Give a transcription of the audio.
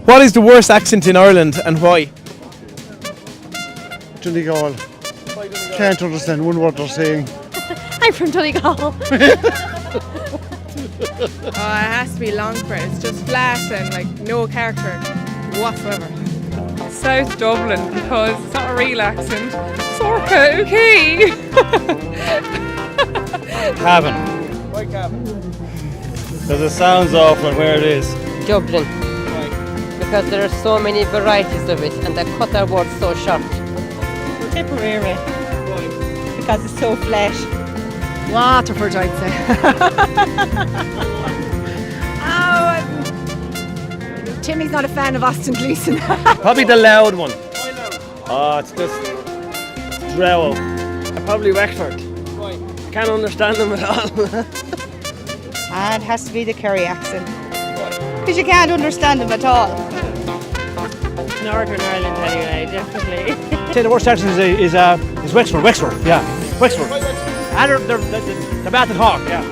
What is the worst accent in Ireland and why? Donegal. Can't understand one word they're saying. I'm from Donegal. It has to be Longford. It's just flat and like no character whatsoever. South Dublin, because it's not a real accent. Sorka, okay. Cavan. Why Cavan? Because it sounds awful and where it is. Dublin. Because there are so many varieties of it and they cut our words so short. Tipperary. Because it's so flat. Waterford, I'd say. Timmy's not a fan of Austin Gleeson. Probably the loud one. Oh, it's just droll. Probably Wexford. I can't understand them at all. And it has to be the Kerry accent. Because you can't understand them at all. Northern Ireland anyway, definitely. I'd say the worst accent is Wexford. Wexford, yeah. Wexford. And they're bad at talk, yeah.